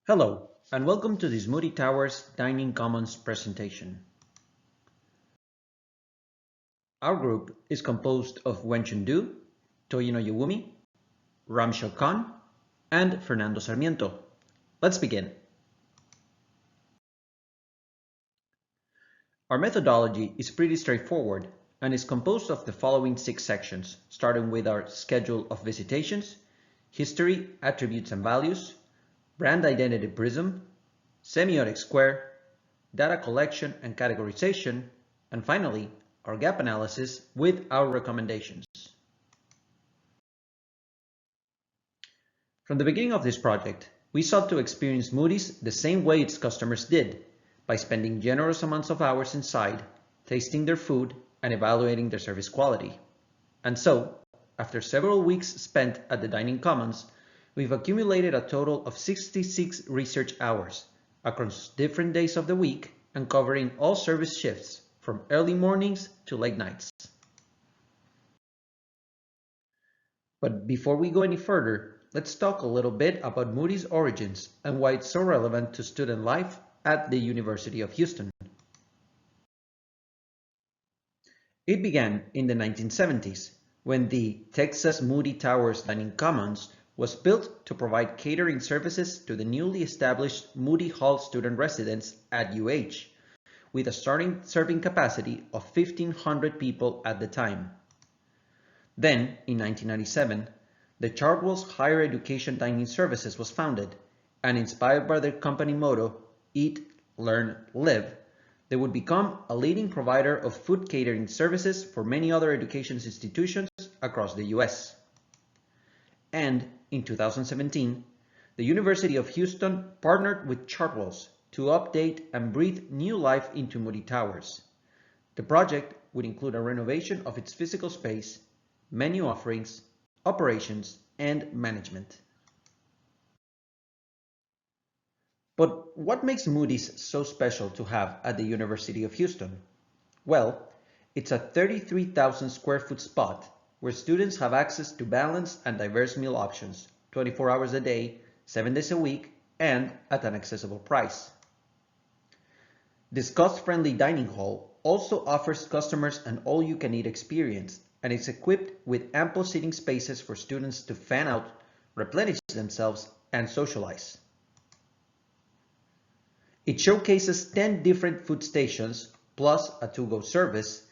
Hello, and welcome to this Moody Towers Dining Commons presentation. Our group is composed of Wenchun Du, Toyino Yowumi, Ramshel Khan, and Fernando Sarmiento. Let's begin. Our methodology is pretty straightforward and is composed of the following 6 sections, starting with our schedule of visitations, history, attributes and values, brand identity prism, semiotic square, data collection and categorization, and finally, our gap analysis with our recommendations. From the beginning of this project, we sought to experience Moody's the same way its customers did, by spending generous amounts of hours inside, tasting their food, and evaluating their service quality. And so, after several weeks spent at the Dining Commons, we've accumulated a total of 66 research hours across different days of the week and covering all service shifts from early mornings to late nights. But before we go any further, let's talk a little bit about Moody's origins and why it's so relevant to student life at the University of Houston. It began in the 1970s when the Texas Moody Towers Dining Commons was built to provide catering services to the newly established Moody Hall student residence at UH, with a starting serving capacity of 1,500 people at the time. Then, in 1997, the Chartwell's Higher Education Dining Services was founded, and inspired by their company motto, Eat, Learn, Live, they would become a leading provider of food catering services for many other education institutions across the US. And in 2017, the University of Houston partnered with Chartwell's to update and breathe new life into Moody Towers. The project would include a renovation of its physical space, menu offerings, operations, and management. But what makes Moody's so special to have at the University of Houston? Well, it's a 33,000 square foot spot where students have access to balanced and diverse meal options, 24 hours a day, 7 days a week, and at an accessible price. This cost-friendly dining hall also offers customers an all-you-can-eat experience and is equipped with ample seating spaces for students to fan out, replenish themselves, and socialize. It showcases 10 different food stations plus a to-go service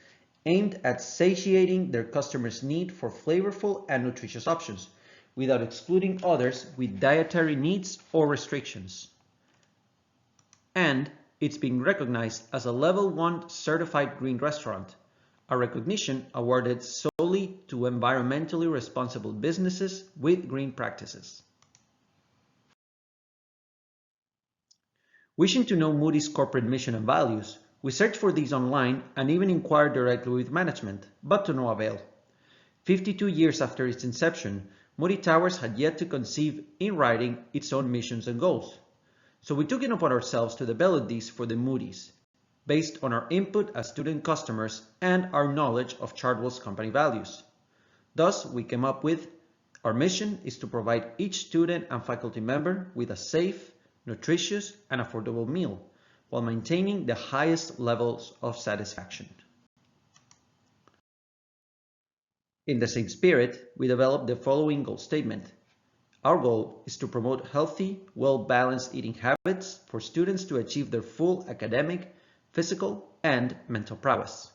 aimed at satiating their customers' need for flavorful and nutritious options without excluding others with dietary needs or restrictions. And it's been recognized as a Level 1 certified green restaurant, a recognition awarded solely to environmentally responsible businesses with green practices. Wishing to know Moody's corporate mission and values, we searched for these online and even inquired directly with management, but to no avail. 52 years after its inception, Moody Towers had yet to conceive in writing its own missions and goals. So we took it upon ourselves to develop these for the Moody's, based on our input as student customers and our knowledge of Chartwell's company values. Thus, we came up with, our mission is to provide each student and faculty member with a safe, nutritious, and affordable meal, while maintaining the highest levels of satisfaction. In the same spirit, we developed the following goal statement. Our goal is to promote healthy, well-balanced eating habits for students to achieve their full academic, physical, and mental prowess.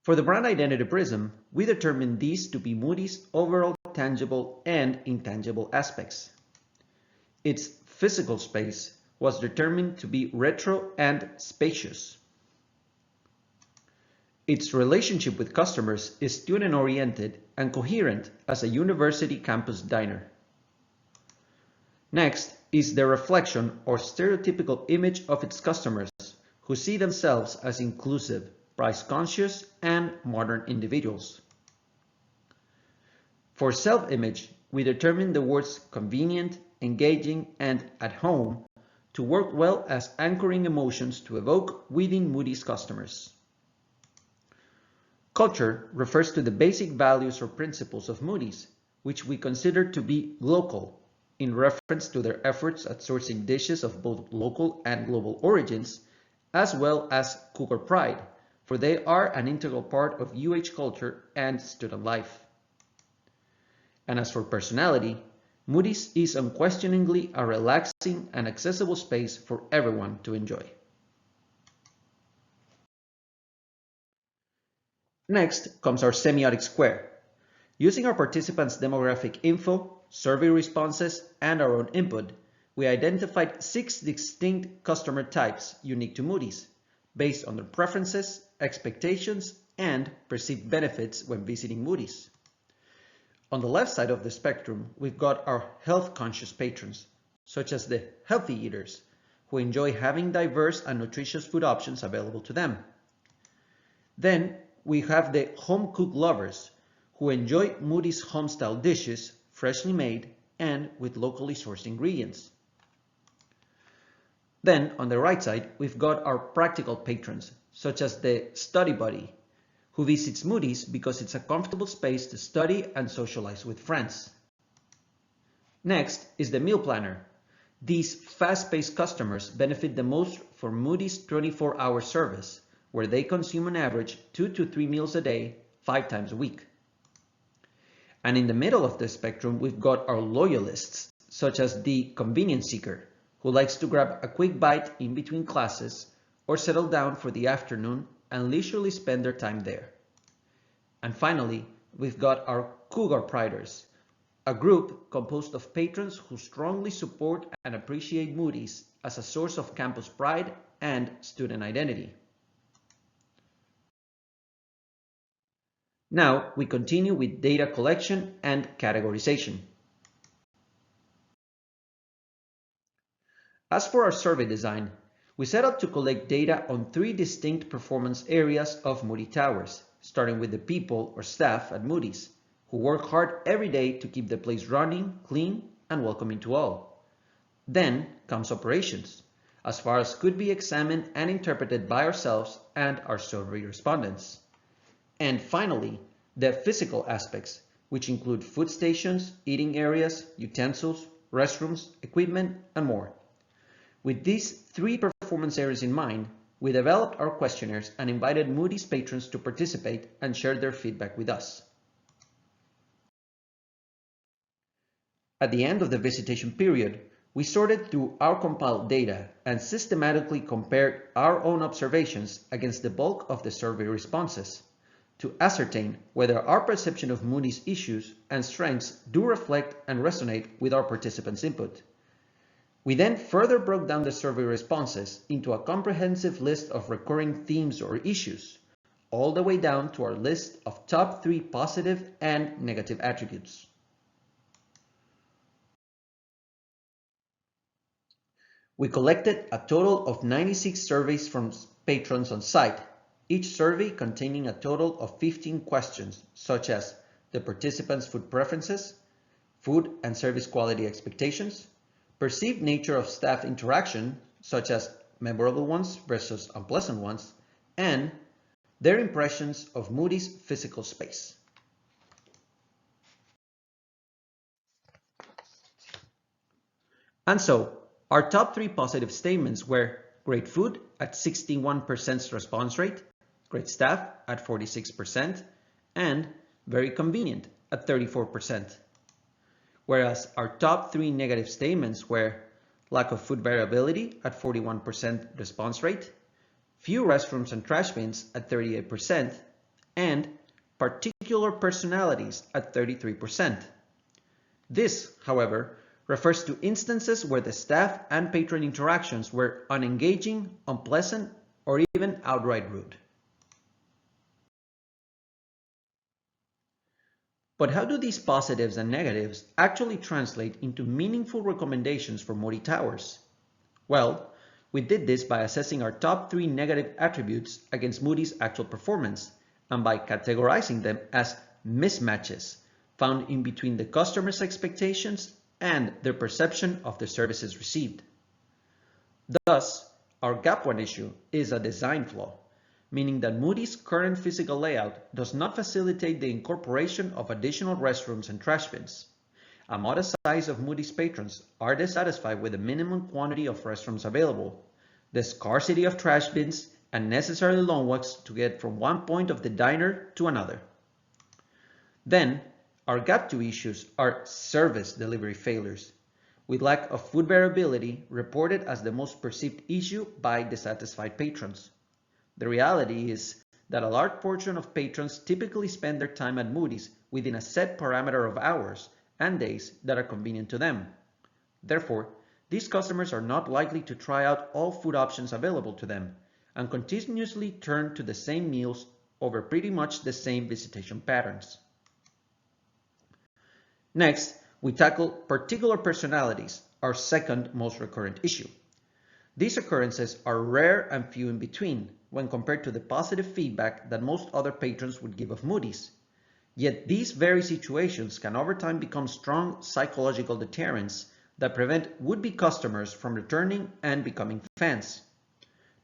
For the brand identity prism, we determined these to be Moody's overall tangible and intangible aspects. Its physical space was determined to be retro and spacious. Its relationship with customers is student-oriented and coherent as a university campus diner. Next is the reflection or stereotypical image of its customers, who see themselves as inclusive, price-conscious, and modern individuals. For self-image, we determined the words convenient, engaging, and at home to work well as anchoring emotions to evoke within Moody's customers. Culture refers to the basic values or principles of Moody's, which we consider to be local, in reference to their efforts at sourcing dishes of both local and global origins, as well as Cougar Pride, for they are an integral part of UH culture and student life. And as for personality, Moody's is unquestioningly a relaxing and accessible space for everyone to enjoy. Next comes our semiotic square. Using our participants' demographic info, survey responses, and our own input, we identified 6 distinct customer types unique to Moody's, based on their preferences, expectations, and perceived benefits when visiting Moody's. On the left side of the spectrum, we've got our health-conscious patrons, such as the healthy eaters, who enjoy having diverse and nutritious food options available to them. Then we have the home-cook lovers, who enjoy Moody's home-style dishes, freshly made and with locally sourced ingredients. Then, on the right side, we've got our practical patrons, such as the study buddy, who visits Moody's because it's a comfortable space to study and socialize with friends. Next is the meal planner. These fast-paced customers benefit the most from Moody's 24-hour service, where they consume on average 2 to 3 meals a day, 5 times a week. And in the middle of the spectrum, we've got our loyalists, such as the convenience seeker, who likes to grab a quick bite in between classes or settle down for the afternoon and leisurely spend their time there. And finally, we've got our Cougar Priders, a group composed of patrons who strongly support and appreciate Moody's as a source of campus pride and student identity. Now we continue with data collection and categorization. As for our survey design, we set out to collect data on 3 distinct performance areas of Moody Towers, starting with the people or staff at Moody's, who work hard every day to keep the place running, clean, and welcoming to all. Then comes operations, as far as could be examined and interpreted by ourselves and our survey respondents. And finally, the physical aspects, which include food stations, eating areas, utensils, restrooms, equipment, and more. With these 3 performance areas in mind, we developed our questionnaires and invited Moody's patrons to participate and share their feedback with us. At the end of the visitation period, we sorted through our compiled data and systematically compared our own observations against the bulk of the survey responses to ascertain whether our perception of Moody's issues and strengths do reflect and resonate with our participants' input. We then further broke down the survey responses into a comprehensive list of recurring themes or issues, all the way down to our list of top 3 positive and negative attributes. We collected a total of 96 surveys from patrons on site, each survey containing a total of 15 questions, such as the participants' food preferences, food and service quality expectations, perceived nature of staff interaction, such as memorable ones versus unpleasant ones, and their impressions of Moody's physical space. And so, our top 3 positive statements were great food at 61% response rate, great staff at 46%, and very convenient at 34%. Whereas our top 3 negative statements were lack of food variability at 41% response rate, few restrooms and trash bins at 38%, and particular personalities at 33%. This, however, refers to instances where the staff and patron interactions were unengaging, unpleasant, or even outright rude. But how do these positives and negatives actually translate into meaningful recommendations for Moody Towers? Well, we did this by assessing our top 3 negative attributes against Moody's actual performance and by categorizing them as mismatches found in between the customer's expectations and their perception of the services received. Thus, our Gap 1 issue is a design flaw, meaning that Moody's current physical layout does not facilitate the incorporation of additional restrooms and trash bins. A modest size of Moody's patrons are dissatisfied with the minimum quantity of restrooms available, the scarcity of trash bins, and necessarily long walks to get from one point of the diner to another. Then, our gap 2 issues are service delivery failures, with lack of food variability reported as the most perceived issue by dissatisfied patrons. The reality is that a large portion of patrons typically spend their time at Moody's within a set parameter of hours and days that are convenient to them. Therefore, these customers are not likely to try out all food options available to them and continuously turn to the same meals over pretty much the same visitation patterns. Next, we tackle particular personalities, our second most recurrent issue. These occurrences are rare and few in between when compared to the positive feedback that most other patrons would give of Moody's. Yet these very situations can over time become strong psychological deterrents that prevent would-be customers from returning and becoming fans.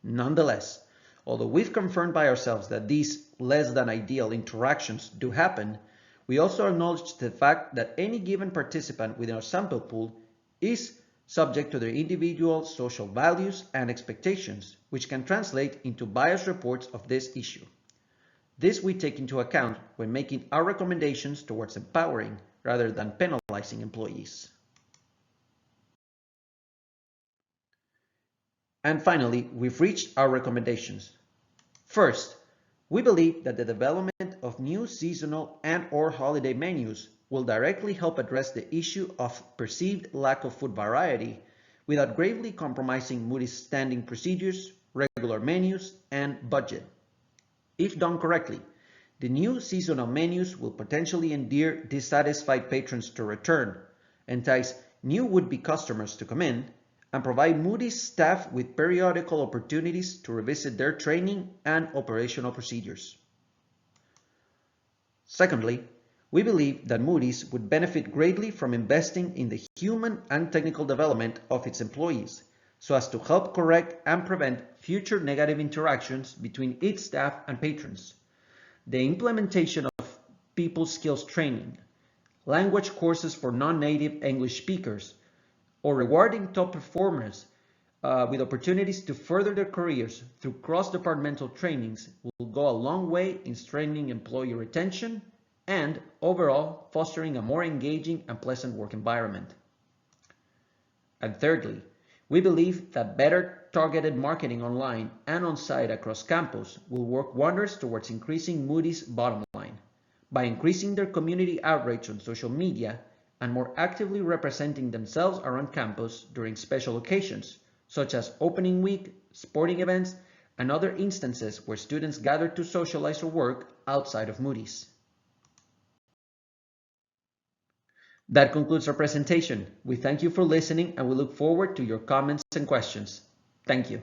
Nonetheless, although we've confirmed by ourselves that these less than ideal interactions do happen, we also acknowledge the fact that any given participant within our sample pool is subject to their individual social values and expectations, which can translate into biased reports of this issue. This we take into account when making our recommendations towards empowering rather than penalizing employees. And finally, we've reached our recommendations. First, we believe that the development of new seasonal and/or holiday menus will directly help address the issue of perceived lack of food variety without gravely compromising Moody's standing procedures, regular menus, and budget. If done correctly, the new seasonal menus will potentially endear dissatisfied patrons to return, entice new would-be customers to come in, and provide Moody's staff with periodical opportunities to revisit their training and operational procedures. Secondly, we believe that Moody's would benefit greatly from investing in the human and technical development of its employees, so as to help correct and prevent future negative interactions between its staff and patrons. The implementation of people skills training, language courses for non-native English speakers, or rewarding top performers with opportunities to further their careers through cross-departmental trainings will go a long way in strengthening employee retention and overall fostering a more engaging and pleasant work environment. And thirdly, we believe that better targeted marketing online and on-site across campus will work wonders towards increasing Moody's bottom line by increasing their community outreach on social media and more actively representing themselves around campus during special occasions, such as opening week, sporting events, and other instances where students gather to socialize or work outside of Moody's. That concludes our presentation. We thank you for listening and we look forward to your comments and questions. Thank you.